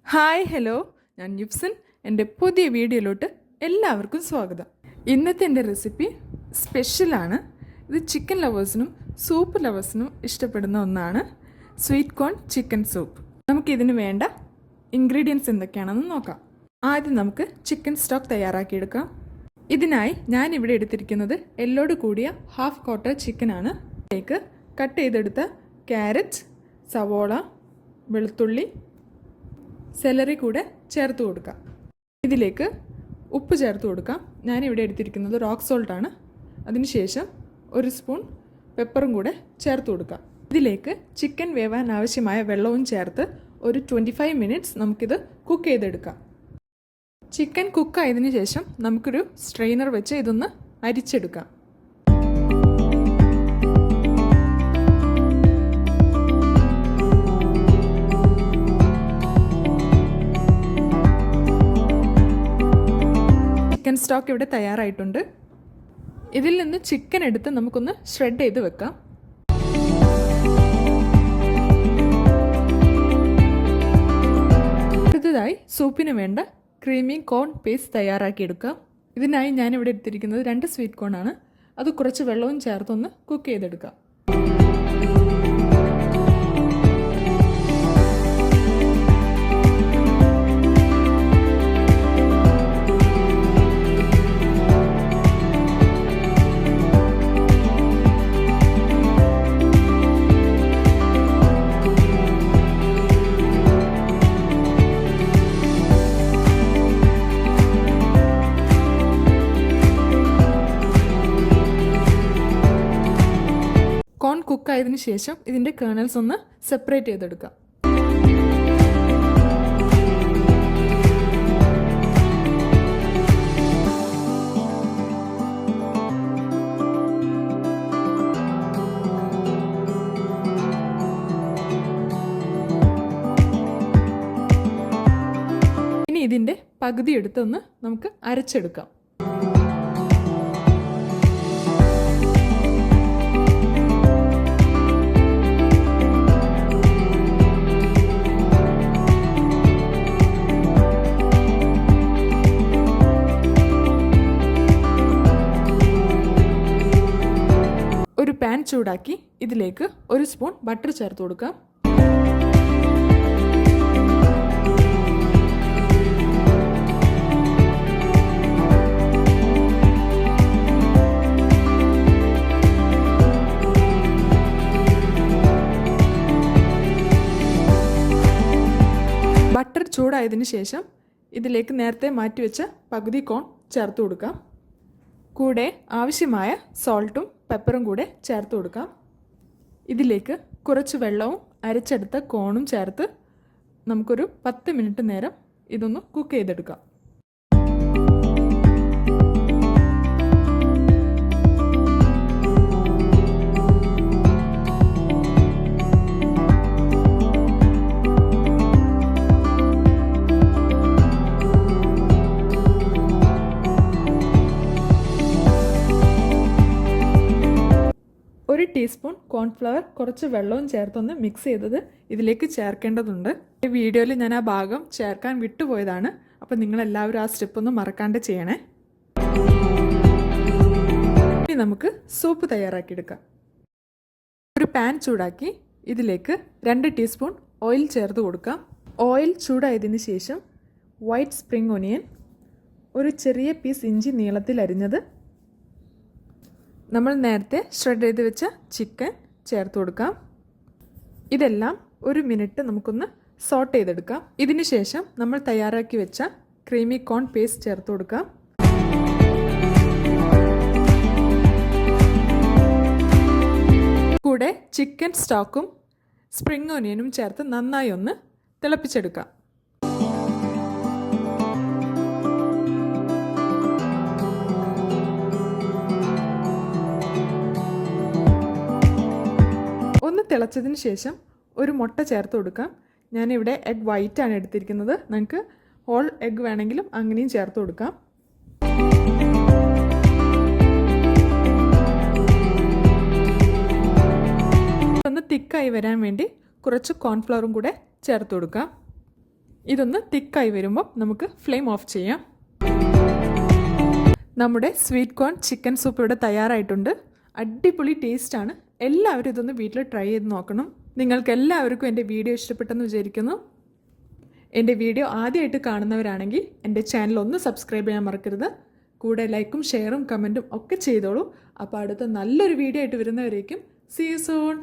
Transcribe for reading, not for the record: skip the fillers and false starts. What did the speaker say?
Hi hello, ഞാൻ യുപ്സൻ. എൻ്റെ പുതിയ വീഡിയോയിലോട്ട് എല്ലാവർക്കും സ്വാഗതം. ഇന്നത്തെ എൻ്റെ റെസിപ്പി സ്പെഷ്യലാണ്. ഇത് ചിക്കൻ ലവേഴ്സിനും സൂപ്പ് ലവേഴ്സിനും ഇഷ്ടപ്പെടുന്ന ഒന്നാണ്. Sweet corn chicken soup. നമുക്കിതിന് വേണ്ട ഇൻഗ്രീഡിയൻസ് എന്തൊക്കെയാണെന്ന് നോക്കാം. ആദ്യം നമുക്ക് ചിക്കൻ സ്റ്റോക്ക് തയ്യാറാക്കിയെടുക്കാം. ഇതിനായി ഞാൻ ഇവിടെ എടുത്തിരിക്കുന്നത് എല്ലോട് കൂടിയ ഹാഫ് ക്വാർട്ടർ ചിക്കനാണ്. ഇതിലേക്ക് കട്ട് ചെയ്തെടുത്ത ക്യാരറ്റ്, സവോള, വെളുത്തുള്ളി, സെലറി കൂടെ ചേർത്ത് കൊടുക്കാം. ഇതിലേക്ക് ഉപ്പ് ചേർത്ത് കൊടുക്കാം. ഞാനിവിടെ എടുത്തിരിക്കുന്നത് റോക്ക് സോൾട്ടാണ്. അതിനുശേഷം 1 സ്പൂൺ പെപ്പറും കൂടെ ചേർത്ത് കൊടുക്കാം. ഇതിലേക്ക് ചിക്കൻ വേവാൻ ആവശ്യമായ വെള്ളവും ചേർത്ത് ഒരു 25 മിനിറ്റ്സ് നമുക്കിത് കുക്ക് ചെയ്തെടുക്കാം. ചിക്കൻ കുക്കായതിനു ശേഷം നമുക്കൊരു സ്ട്രെയിനർ വെച്ച് ഇതൊന്ന് അരിച്ചെടുക്കാം. ചിക്കൻ സ്റ്റോക്ക് ഇവിടെ തയ്യാറായിട്ടുണ്ട്. ഇതിൽ നിന്ന് ചിക്കൻ എടുത്ത് നമുക്കൊന്ന് ഷ്രെഡ് ചെയ്ത് വെക്കാം. അടുത്തതായി സൂപ്പിന് വേണ്ട ക്രീമി കോൺ പേസ്റ്റ് തയ്യാറാക്കിയെടുക്കാം. ഇതിനായി ഞാനിവിടെ എടുത്തിരിക്കുന്നത് 2 സ്വീറ്റ് കോൺ ആണ്. അത് കുറച്ച് വെള്ളവും ചേർത്തൊന്ന് കുക്ക് ചെയ്തെടുക്കാം. കോൺ കുക്കായതിനു ശേഷം ഇതിൻ്റെ കേർണൽസ് ഒന്ന് സെപ്പറേറ്റ് ചെയ്തെടുക്കാം. ഇനി ഇതിൻ്റെ പകുതി എടുത്തൊന്ന് നമുക്ക് അരച്ചെടുക്കാം. ഒരു പാൻ ചൂടാക്കി ഇതിലേക്ക് 1 സ്പൂൺ ബട്ടർ ചേർത്ത് കൊടുക്കാം. ബട്ടർ ചൂടായതിനു ശേഷം ഇതിലേക്ക് നേരത്തെ മാറ്റിവെച്ച പകുതി കോൺ ചേർത്ത് കൊടുക്കാം. കൂടെ ആവശ്യമായ സോൾട്ടും പെപ്പറും കൂടെ ചേർത്ത് കൊടുക്കാം. ഇതിലേക്ക് കുറച്ച് വെള്ളവും അരച്ചെടുത്ത കോണും ചേർത്ത് നമുക്കൊരു 10 മിനിറ്റ് നേരം ഇതൊന്ന് കുക്ക് ചെയ്തെടുക്കാം. ഒരു ടീസ്പൂൺ കോൺഫ്ലവർ കുറച്ച് വെള്ളവും ചേർത്തൊന്ന് മിക്സ് ചെയ്തത് ഇതിലേക്ക് ചേർക്കേണ്ടതുണ്ട്. ഈ വീഡിയോയിൽ ഞാൻ ആ ഭാഗം ചേർക്കാൻ വിട്ടുപോയതാണ്. അപ്പോൾ നിങ്ങളെല്ലാവരും ആ സ്റ്റെപ്പ് ഒന്ന് മറക്കാണ്ട് ചെയ്യണേ. ഇനി നമുക്ക് സൂപ്പ് തയ്യാറാക്കിയെടുക്കാം. ഒരു പാൻ ചൂടാക്കി ഇതിലേക്ക് 2 ടീസ്പൂൺ ഓയിൽ ചേർത്ത് കൊടുക്കാം. ഓയിൽ ചൂടായതിനു ശേഷം വൈറ്റ് സ്പ്രിംഗ് ഒനിയൻ, ഒരു ചെറിയ പീസ് ഇഞ്ചി നീളത്തിൽ അരിഞ്ഞത്, നമ്മൾ നേരത്തെ ഷ്രെഡ് ചെയ്ത് വെച്ച ചിക്കൻ ചേർത്ത് കൊടുക്കാം. ഇതെല്ലാം 1 മിനിറ്റ് നമുക്കൊന്ന് സോട്ട് ചെയ്തെടുക്കാം. ഇതിന് ശേഷം നമ്മൾ തയ്യാറാക്കി വെച്ച ക്രീമി കോൺ പേസ്റ്റ് ചേർത്ത് കൊടുക്കാം. കൂടെ ചിക്കൻ സ്റ്റോക്കും സ്പ്രിംഗ് ഒനിയനും ചേർത്ത് നന്നായി ഒന്ന് തിളപ്പിച്ചെടുക്കാം. ഒന്ന് തിളച്ചതിന് ശേഷം ഒരു മുട്ട ചേർത്ത് കൊടുക്കാം. ഞാനിവിടെ എഗ് വൈറ്റാണ് എടുത്തിരിക്കുന്നത്. നിങ്ങൾക്ക് ഹോൾ എഗ് വേണമെങ്കിലും അങ്ങനെയും ചേർത്ത് കൊടുക്കാം. ഒന്ന് തിക്കായി വരാൻ വേണ്ടി കുറച്ച് കോൺഫ്ലവറും കൂടെ ചേർത്ത് കൊടുക്കാം. ഇതൊന്ന് തിക്കായി വരുമ്പോൾ നമുക്ക് ഫ്ലെയിം ഓഫ് ചെയ്യാം. നമ്മുടെ സ്വീറ്റ് കോൺ ചിക്കൻ സൂപ്പ് ഇവിടെ തയ്യാറായിട്ടുണ്ട്. അടിപൊളി ടേസ്റ്റാണ്. എല്ലാവരും ഇതൊന്ന് വീട്ടിൽ ട്രൈ ചെയ്ത് നോക്കണം. നിങ്ങൾക്ക് എല്ലാവർക്കും എൻ്റെ വീഡിയോ ഇഷ്ടപ്പെട്ടെന്ന് വിചാരിക്കുന്നു. എൻ്റെ വീഡിയോ ആദ്യമായിട്ട് കാണുന്നവരാണെങ്കിൽ എൻ്റെ ചാനൽ ഒന്ന് സബ്സ്ക്രൈബ് ചെയ്യാൻ മറക്കരുത്. കൂടെ ലൈക്കും ഷെയറും കമൻറ്റും ഒക്കെ ചെയ്തോളൂ. അപ്പോൾ അടുത്ത നല്ലൊരു വീഡിയോ ആയിട്ട് വരുന്നവരേക്കും സീ യു സൂൺ.